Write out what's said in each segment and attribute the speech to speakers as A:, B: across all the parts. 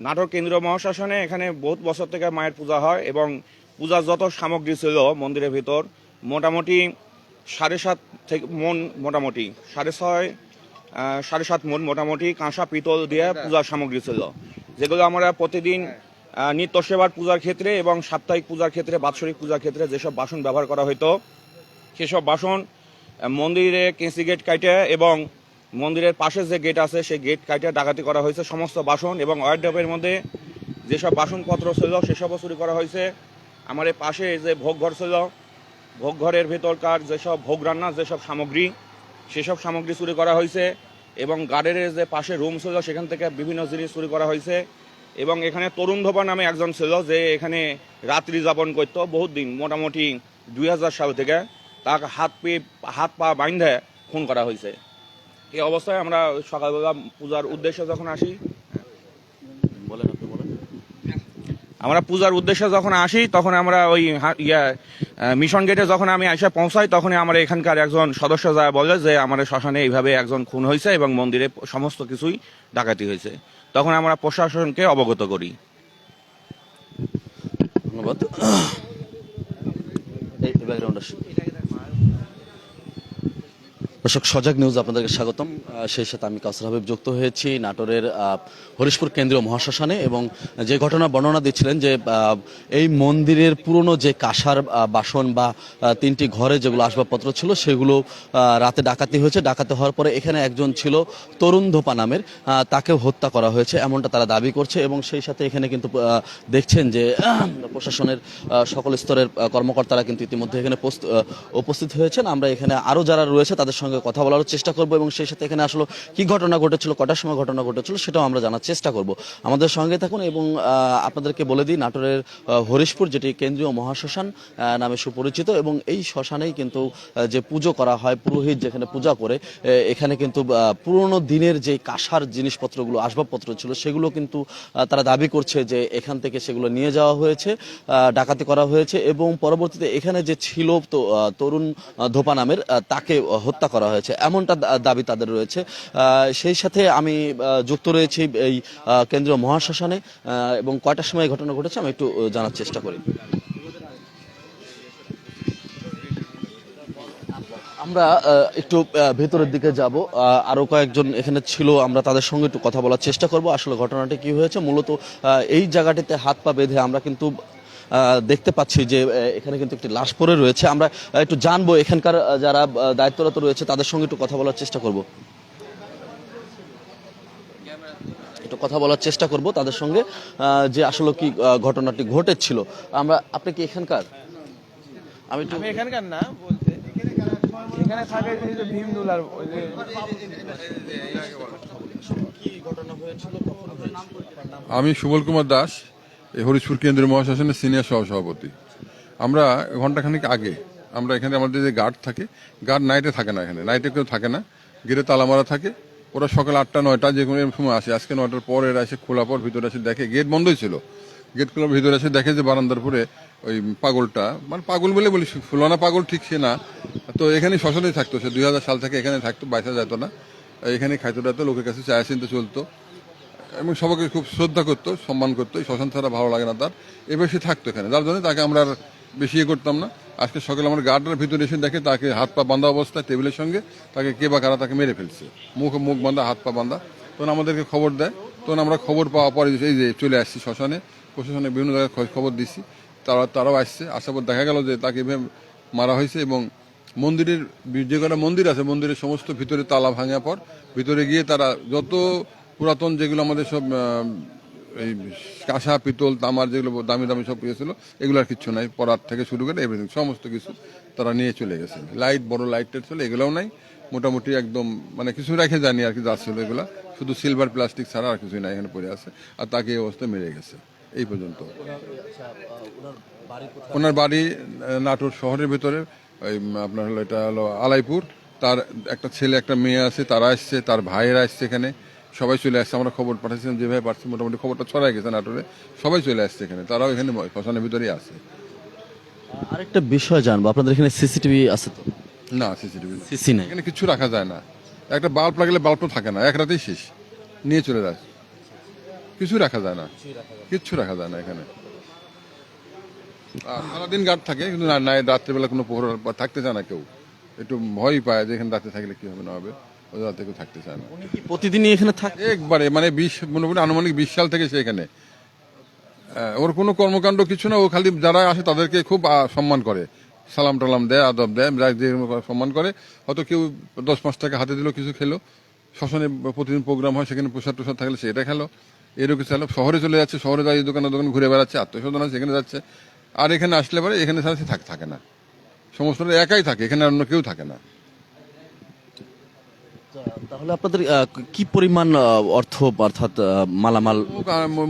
A: নাটোর কেন্দ্রীয় মহাশ্মশানে এখানে বহুত বছর থেকে মায়ের পূজা হয় এবং পূজার যত সামগ্রী ছিল মন্দিরের ভিতর মোটামুটি 7.5 থেকে মন, মোটামুটি 6.5 7.5 মন মোটামুটি কাঁসা পিতল দিয়ে পূজার সামগ্রী ছিল, যেগুলো আমরা প্রতিদিন নিত্য সেবার পূজার ক্ষেত্রে এবং সাপ্তাহিক পূজার ক্ষেত্রে, বাৎসরিক পূজার ক্ষেত্রে যেসব বাসন ব্যবহার করা হতো সেসব বাসন মন্দিরে কেঁচি গেট কাটে এবং মন্দিরের পাশে যে গেট আছে সেই গেট কাটে ডাকাতি করা হয়েছে। সমস্ত বাসন এবং ওয়ার্ডরোবের মধ্যে যেসব বাসনপত্র ছিল সেসবও চুরি করা হয়েছে। আমার এই পাশে যে ভোগঘর ছিল, ভোগঘরের ভেতরকার যেসব ভোগ রান্নার যেসব সামগ্রী সেসব সামগ্রী চুরি করা হয়েছে এবং গার্ডেনের যে পাশে রুম ছিল সেখান থেকে বিভিন্ন জিনিস চুরি করা হয়েছে। এবং এখানে তরুণ ধোপা নামে একজন ছিল যে এখানে রাত্রি যাপন করতো বহুত দিন, মোটামুটি 2000 সাল থেকে। তাকে হাত পা বাইন্ধে খুন করা হয়েছে। এই অবস্থায় আমরা সকালবেলা পূজার উদ্দেশ্যে যখন আসি, আমরা পূজার উদ্দেশ্যে যখন আসি তখন আমরা ওই মিশন গেটে যখন আমি এসে পৌঁছাই তখনই আমার এখানকার একজন সদস্য যা বলে যে আমাদের শ্মশানে এইভাবে একজন খুন হয়েছে এবং মন্দিরে সমস্ত কিছুই ডাকাতি হয়েছে। তখন আমরা প্রশাসনকে অবগত করি।
B: ধন্যবাদ। দর্শক, সজাগ নিউজ আপনাদেরকে স্বাগতম। সেই সাথে আমি কাউসার হাবিব যুক্ত হয়েছি নাটোরের হরিশপুর কেন্দ্রীয় মহাশ্মশানে, এবং যে ঘটনা বর্ণনা দিচ্ছিলেন যে এই মন্দিরের পুরনো যে কাঁসার বাসন বা 3টি ঘরে যেগুলো আসবাবপত্র ছিল সেগুলো রাতে ডাকাতি হয়েছে। ডাকাতি হওয়ার পরে এখানে একজন ছিল তরুণ ধোপা নামের, তাকেও হত্যা করা হয়েছে এমনটা তারা দাবি করছে। এবং সেই সাথে এখানে কিন্তু দেখছেন যে প্রশাসনের সকল স্তরের কর্মকর্তারা কিন্তু ইতিমধ্যে এখানে উপস্থিত হয়েছেন। আমরা এখানে আরও যারা রয়েছে তাদের সঙ্গে কথা বলার চেষ্টা করব এবং সেই সাথে এখানে আসলে কি ঘটনা ঘটেছিল, কটার সময় ঘটনা ঘটেছিল সেটাও আমরা জানার চেষ্টা করব। আমাদের সঙ্গে থাকুন। এবং আপনাদেরকে বলে দিই, নাটোরের হরিশপুর যেটি কেন্দ্রীয় মহাশ্মশান নামে সুপরিচিত, এবং এই শ্মশানেই কিন্তু যে পুজো করা হয়, পুরোহিত যেখানে পূজা করে, এখানে কিন্তু পুরনো দিনের যে কাঁসার জিনিসপত্রগুলো, আসবাবপত্র ছিল সেগুলো কিন্তু তারা দাবি করছে যে এখান থেকে সেগুলো নিয়ে যাওয়া হয়েছে, ডাকাতি করা হয়েছে এবং পরবর্তীতে এখানে যে ছিল তরুণ ধোপা নামের, তাকে হত্যা করা হয়েছে এমনটা দাবি তাদের রয়েছে। সেই সাথে আমি যুক্ত রয়েছি এই কেন্দ্রীয় মহাশ্মশানে, এবং কয়টার সময় ঘটনা ঘটেছে আমি একটু জানার চেষ্টা করি। আমরা একটু ভেতরের দিকে যাব, আরো কয়েকজন এখানে ছিল, আমরা তাদের সঙ্গে একটু কথা বলার চেষ্টা করব আসলে ঘটনাটি কি হয়েছে। মূলত এই জায়গাটিতে হাত পা বেঁধে আমরা কিন্তু দেখতে পাচ্ছি যে এখানে কিন্তু একটি লাশ পড়ে রয়েছে। আমরা একটু জানবো এখানকার যারা দায়িত্বরত রয়েছে তাদের সঙ্গে একটু কথা বলার চেষ্টা করব, তাদের সঙ্গে যে আসলে কি ঘটনাটি ঘটেছিল। আপনি কি এখানকার? আমি
C: এখানকার না বলতে, এখানে থাকে যে ভীমদুলার
B: কি ঘটনা হয়েছিল, কখন হয়েছিল?
D: আমি সুবল কুমার দাস, এই হরিশপুর কেন্দ্রীয় মহাশ্মশানের সিনিয়র সহসভাপতি। আমরা ঘন্টাখানিক আগে আমরা এখানে আমাদের যে গার্ড থাকে, গার্ড নাইটে থাকে না, এখানে নাইটে কেউ থাকে না, গেটে তালা মারা থাকে। ওরা সকাল 8টা 9টা যে কোনো সময় আসে। আজকে 9টার পর এরা এসে খোলা পর ভিতরে এসে দেখে গেট বন্ধই ছিল। গেট খোলার ভিতরে এসে দেখে যে বারান্দার পরে ওই পাগলটা, মানে পাগল বলে বলি, ফুলানা পাগল ঠিক সে না, তো এখানে শ্মশানেই থাকতো। সে 2000 সাল থেকে এখানে থাকতো, বাইসা যেত না, এখানে খাইতো টাইতো, লোকের কাছে চায়া চিনতে চলতো এবং সবাইকে খুব শ্রদ্ধা করতো, সম্মান করতো। এই শ্মশান ছাড়া ভালো লাগে না তার, এবার সে থাকতো এখানে, যার জন্য তাকে আমরা আর বেশি করতাম না। আজকে সকালে আমার গার্ডের ভিতরে এসে দেখে তাকে হাত পা বাঁধা অবস্থায় টেবিলের সঙ্গে, তাকে কে বা কারা তাকে মেরে ফেলছে, মুখ বাঁধা, হাত পা বাঁধা। তখন আমাদেরকে খবর দেয়, তখন আমরা খবর পাওয়া পরে এই যে চলে আসছি শ্মশানে, প্রশাসনে বিভিন্ন জায়গায় খবর দিচ্ছি, তারাও আসছে। আসার পর দেখা গেল যে তাকে মারা হয়েছে। এবং মন্দিরের যে কটা মন্দির আছে, মন্দিরের সমস্ত ভিতরে তালা ভাঙা পর ভিতরে গিয়ে তারা যত পুরাতন যেগুলো আমাদের সব এই কাঁসা পিতল তামার যেগুলো দামি দামি সব ইয়ে ছিল, এগুলো আর কিচ্ছু নাই, পরার থেকে শুরু করে এভরিথিং সমস্ত কিছু তারা নিয়ে চলে গেছে। লাইট, বড় লাইটের ছিল, এগুলোও নাই, মোটামুটি একদম মানে কিছু রেখে যায়নি আর কি, যা ছিল এগুলা শুধু সিলভার প্লাস্টিক ছাড়া আর কিছুই নাই এখানে পড়ে আছে। আর তাকে এই অবস্থায় মেরে গেছে এই পর্যন্ত। ওনার বাড়ি নাটোর শহরের ভিতরে, ওই আপনার হলো এটা হলো আলাইপুর। তার একটা ছেলে একটা মেয়ে আছে, তারা আসছে, তার ভাইয়েরা আসছে, এখানে সবাই চলে আসছে। আমরা খবর পাঠাচ্ছিলাম যেভাবে পাচ্ছি, মোটামুটি খবরটা ছড়াই গেছে নাটোরে, সবাই চলে আসছে এখানে, তারাও এখানে শ্মশানের ভিতরেই আছে।
B: আরেকটা বিষয় জানবো, আপনাদের এখানে সিসিটিভি আছে তো?
D: না, সিসিটিভি
B: সিসি নাই,
D: এখানে কিছু রাখা যায় না। একটা বাল্ব লাগলে বাল্বও থাকে না, এক রাতেই শেষ, নিয়ে চলে যায়। কিছু রাখা যায় না, কিচ্ছু রাখা যায় না এখানে। আর সারাদিন গার্ড থাকে, কিন্তু না রাত্রেবেলা কোনো প্রহর বা থাকতে চায় না কেউ, একটু ভয় পায় যে এখানে রাতে থাকলে কি হবে না হবে, ওদের রাতে কেউ থাকতে চায় না।
B: উনি কি প্রতিদিনই এখানে থাকে?
D: একবারে মানে 20 মোটামুটি আনুমানিক 20 সাল থেকে সে এখানে। ওর কোনো কর্মকাণ্ড কিছু না, ও খালি যারা আসে তাদেরকে খুব সম্মান করে, সালাম টালাম দেয়, আদব দেয়, যা যে সম্মান করে। হয়তো কেউ 10-5 টাকা হাতে দিল, কিছু খেলো, শ্মশানে প্রতিদিন প্রোগ্রাম হয়, সেখানে প্রসাদ টসাদ থাকলে সেটা খেলো, এরও কিছু খেলো। শহরে চলে যাচ্ছে, শহরে যাই দোকানে দোকানে ঘুরে বেড়াচ্ছে, আত্মীয় স্বজন আছে সেখানে যাচ্ছে। আর এখানে আসলে পরে এখানে ছাড়া সে থাকে না, সমস্ত একাই থাকে এখানে, অন্য কেউ থাকে না।
B: তাহলে আপনাদের কি পরিমাণ অর্থ অর্থাৎ মালামাল?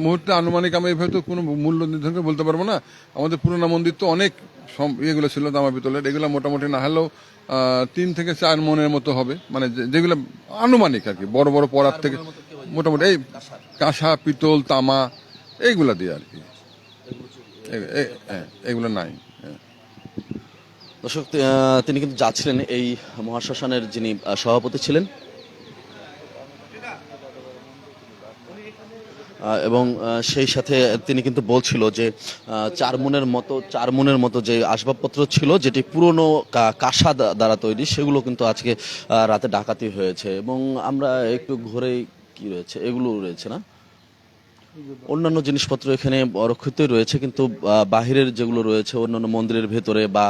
D: মুহূর্তে আনুমানিক আমি এভাবে তো কোনো মূল্য নির্ধারণ করে বলতে পারবো না। আমাদের পুরোনো মন্দির তো অনেক ইয়েগুলো ছিল তামা পিতলের, এগুলো মোটামুটি না হলেও 3 থেকে 4 মনের মতো হবে, মানে যেগুলো আনুমানিক আর কি, বড় বড় পড়ার থেকে মোটামুটি এই কাঁসা পিতল তামা এইগুলা দিয়ে আর কি, এগুলো নাই।
B: দর্শক, তিনি কিন্তু যাচ্ছিলেন এই মহাশ্মশানের যিনি সভাপতি ছিলেন, এবং সেই সাথে তিনি কিন্তু বলছিল যে 4 মনের মতো যে আসবাবপত্র ছিল, যেটি পুরনো কাঁসা দ্বারা তৈরি, সেগুলো কিন্তু আজকে রাতে ডাকাতি হয়েছে। এবং আমরা একটু ঘুরে কি রয়েছে, এগুলো রয়েছে না, অন্যান্য জিনিসপত্র এখানে অরক্ষিতই রয়েছে, কিন্তু বাহিরের যেগুলো রয়েছে অন্যান্য মন্দিরের ভেতরে বা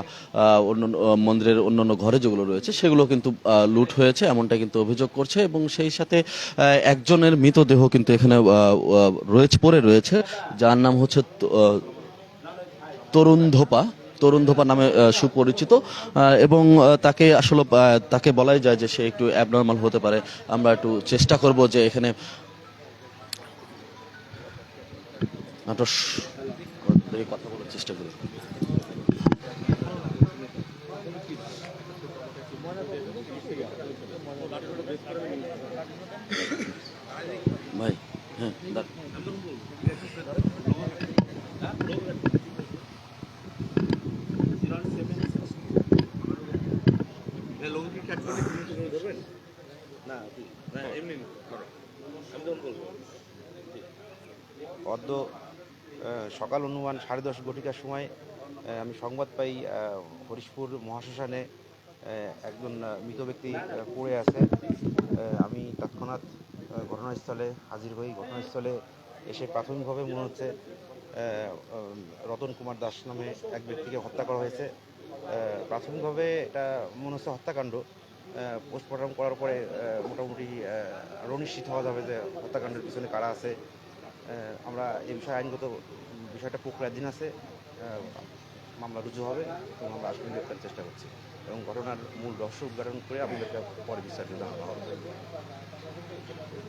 B: অন্যান্য মন্দিরের অন্যান্য ঘরে যেগুলো রয়েছে সেগুলো কিন্তু লুট হয়েছে, এমনটা কিন্তু অভিযোগ করছে। এবং সেই সাথে একজনের মৃতদেহ কিন্তু এখানে পড়ে রয়েছে, যার নাম হচ্ছে তরুণ ধোপা নামে সুপরিচিত। এবং তাকে আসলে তাকে বলাই যায় যে সে একটু অ্যাবনর্মাল হতে পারে। আমরা একটু চেষ্টা করব যে এখানে কথা বলার চেষ্টা করি। ভাই, হ্যাঁ,
C: অদ্য সকাল অনুমান 10:30 ঘটিকার সময় আমি সংবাদ পাই হরিশপুর মহাশ্মশানে একজন মৃত ব্যক্তি পড়ে আছে। আমি তৎক্ষণাৎ ঘটনাস্থলে হাজির হই। ঘটনাস্থলে এসে প্রাথমিকভাবে মনে হচ্ছে রতন কুমার দাস নামে এক ব্যক্তিকে হত্যা করা হয়েছে। প্রাথমিকভাবে এটা মনে হচ্ছে হত্যাকাণ্ড। পোস্টমর্টম করার পরে মোটামুটি নিশ্চিত হওয়া যাবে যে হত্যাকাণ্ডের পিছনে কারা আছে। আমরা এই বিষয়ে আইনগত বিষয়টা প্রক্রিয়াধীন আছে, মামলা রুজু হবে এবং আমরা আসামি গ্রেপ্তারের চেষ্টা করছি এবং ঘটনার মূল রহস্য উদ্ঘাটন করে আপনাদেরকে পরে বিস্তারিত জানানো হবে।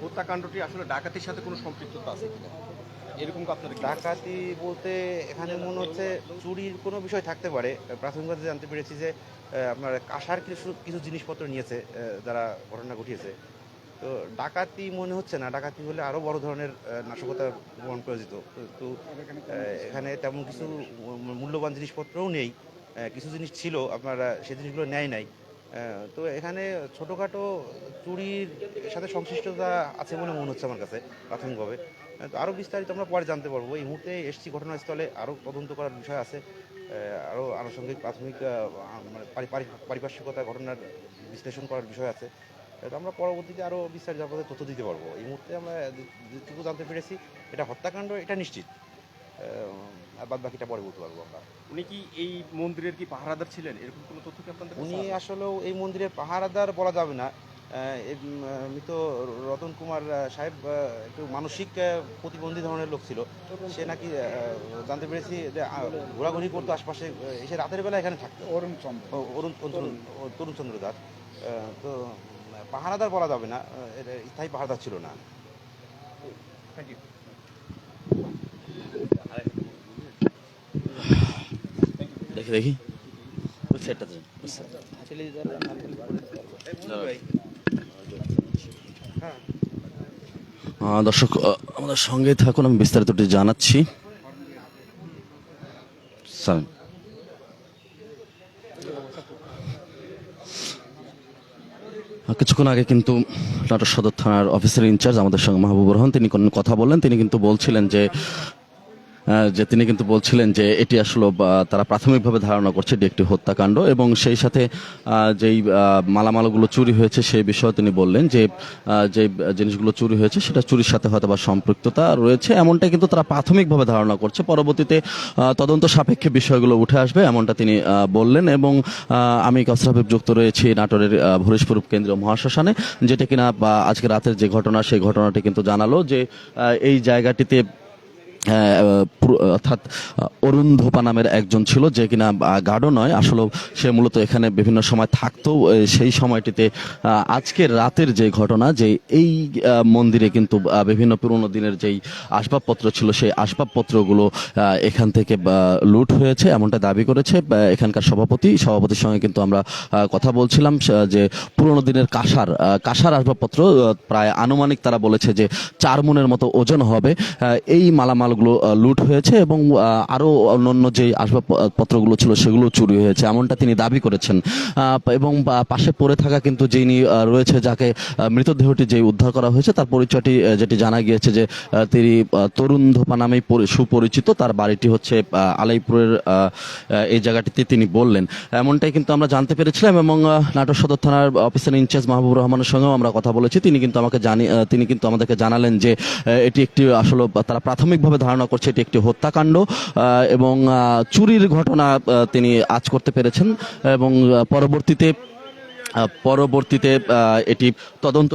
E: হত্যাকাণ্ডটি আসলে ডাকাতির সাথে কোনো সম্পৃক্ততা আছে কিনা, এরকম আপনার
C: ডাকাতি বলতে এখানে মনে হচ্ছে চুরির কোনো বিষয় থাকতে পারে। প্রাথমিকভাবে জানতে পেরেছি যে আপনার কাঁসার কিছু জিনিসপত্র নিয়েছে যারা ঘটনা ঘটিয়েছে। তো ডাকাতি মনে হচ্ছে না, ডাকাতি হলে আরও বড় ধরনের নাশকতা প্রমাণ প্রয়োজিত। তো এখানে তেমন কিছু মূল্যবান জিনিসপত্রও নেই, কিছু জিনিস ছিল আপনার সেই জিনিসগুলো নেয় নাই। তো এখানে ছোটোখাটো চুরির সাথে সংশ্লিষ্টতা আছে বলে মনে হচ্ছে আমার কাছে প্রাথমিকভাবে। তো আরও বিস্তারিত আমরা পরে জানতে পারবো। এই মুহূর্তে এসছি ঘটনাস্থলে, আরও তদন্ত করার বিষয় আছে, আরও আনুষঙ্গিক প্রাথমিক মানে পারিপার্শ্বিকতা ঘটনার বিশ্লেষণ করার বিষয় আছে। তো আমরা পরবর্তীতে আরও বিস্তারিত আপনাদের তথ্য দিতে পারবো। এই মুহূর্তে আমরা যেটুকু জানতে পেরেছি এটা হত্যাকাণ্ড, এটা নিশ্চিত। আর বাদ বাকিটা পরে বলতে পারবো আমরা।
E: উনি কি এই মন্দিরের কি পাহারাদার ছিলেন, এরকম কোনো তথ্য কি আপনাদের
C: উনি আসলেও এই মন্দিরের পাহারাদার বলা যাবে না। মৃত রতন কুমার সাহেব একটু মানসিক প্রতিবন্ধী ধরনের লোক ছিল। সে নাকি জানতে পেরেছি যে ঘোরাঘুরি করতো আশপাশে, এসে রাতের বেলা এখানে থাকতো। তরুণচন্দ্র দাস। তো পাহারাদার বলা যাবে না, স্থায়ী পাহারাদার ছিল না।
E: Thank you.
B: দেখি সেটাতে দর্শক, আমাদের সঙ্গে থাকুন, আমি বিস্তারিতটি জানাচ্ছি। কিছুক্ষণ আগে কিন্তু নাটোর সদর থানার অফিসার ইনচার্জ আমাদের সঙ্গে মাহবুবুর রহমান তিনি কথা বললেন। তিনি কিন্তু বলছিলেন যে এটি আসলে তারা প্রাথমিকভাবে ধারণা করছে এটি একটি হত্যাকাণ্ড, এবং সেই সাথে যেই মালামালগুলো চুরি হয়েছে সেই বিষয়ে তিনি বললেন যে যে জিনিসগুলো চুরি হয়েছে সেটা চুরির সাথে হয়তো বা সম্পৃক্ততা রয়েছে, এমনটাই কিন্তু তারা প্রাথমিকভাবে ধারণা করছে। পরবর্তীতে তদন্ত সাপেক্ষে বিষয়গুলো উঠে আসবে এমনটা তিনি বললেন। এবং আমি কাউসার হাবিব যুক্ত রয়েছি নাটোরের হরিশপুর কেন্দ্রীয় মহাশ্মশানে, যেটা কিনা আজকে রাতের যে ঘটনা সেই ঘটনাটি কিন্তু জানালো যে এই জায়গাটিতে অর্থাৎ অরুণ ধোপা নামের একজন ছিল, যে কিনা গার্ডও নয়, আসলে সে মূলত এখানে বিভিন্ন সময় থাকতো। সেই সময়টিতে আজকের রাতের যে ঘটনা, যে এই মন্দিরে কিন্তু বিভিন্ন পুরনো দিনের যেই আসবাবপত্র ছিল সেই আসবাবপত্রগুলো এখান থেকে লুট হয়েছে এমনটা দাবি করেছে এখানকার সভাপতির সঙ্গে কিন্তু আমরা কথা বলছিলাম। যে পুরনো দিনের কাঁসার আসবাবপত্র প্রায় আনুমানিক তারা বলেছে যে 4 মণের মতো ওজন হবে। এই মালামালগুলো লুট হয়েছে এবং আরো অন্যান্য যে আসবাবপত্রগুলো ছিল সেগুলো চুরি হয়েছে এমনটা তিনি দাবি করেছেন। এবং পাশে পড়ে থাকা কিন্তু যিনি রয়েছে, যাকে মৃতদেহটি যে উদ্ধার করা হয়েছে, তার পরিচয়টি যেটি জানা গিয়েছে যে তিনি তরুণ ধোপা নামেই সুপরিচিত। তার বাড়িটি হচ্ছে আলাইপুরের এই জায়গাটিতে তিনি বললেন, এমনটাই কিন্তু আমরা জানতে পেরেছিলাম। এবং নাটোর সদর থানার অফিসার ইনচার্জ মাহবুবুর রহমানের সঙ্গেও আমরা কথা বলেছি। তিনি কিন্তু আমাদেরকে জানালেন যে এটি একটি আসলে তারা প্রাথমিকভাবে ধারণা করছে এটি একটি হত্যাকাণ্ড, এবং চুরির ঘটনা তিনি আজ করতে পেরেছেন। এবং পরবর্তীতে এটি তদন্ত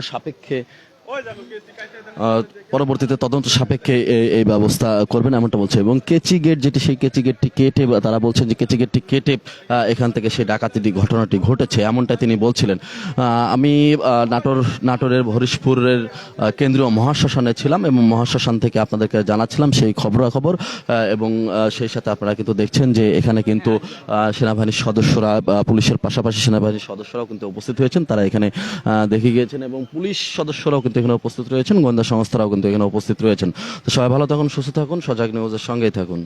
B: সাপেক্ষে এই ব্যবস্থা করবেন এমনটা বলছে। এবং কেচি গেট যেটি, সেই কেচি গেটটি কেটে তারা বলছেন যে কেচি গেটটি কেটে এখান থেকে সেই ডাকাতির ঘটনাটি ঘটেছে এমনটা তিনি বলছিলেন। আমি নাটোরের হরিশপুরের কেন্দ্রীয় মহাশ্মশানে ছিলাম এবং মহাশ্মশান থেকে আপনাদেরকে জানাচ্ছিলাম সেই খবরাখবর। এবং সেই সাথে আপনারা কিন্তু দেখছেন যে এখানে কিন্তু সেনাবাহিনীর সদস্যরা, পুলিশের পাশাপাশি সেনাবাহিনীর সদস্যরাও কিন্তু উপস্থিত হয়েছেন। তারা এখানে দেখে গিয়েছেন এবং পুলিশ সদস্যরাও কিন্তু এখানে উপস্থিত রয়েছেন, গোয়েন্দা সংস্থারাও কিন্তু এখানে উপস্থিত রয়েছেন। তো সবাই ভালো থাকুন, সুস্থ থাকুন, সজাগ নিউজের সঙ্গেই থাকুন।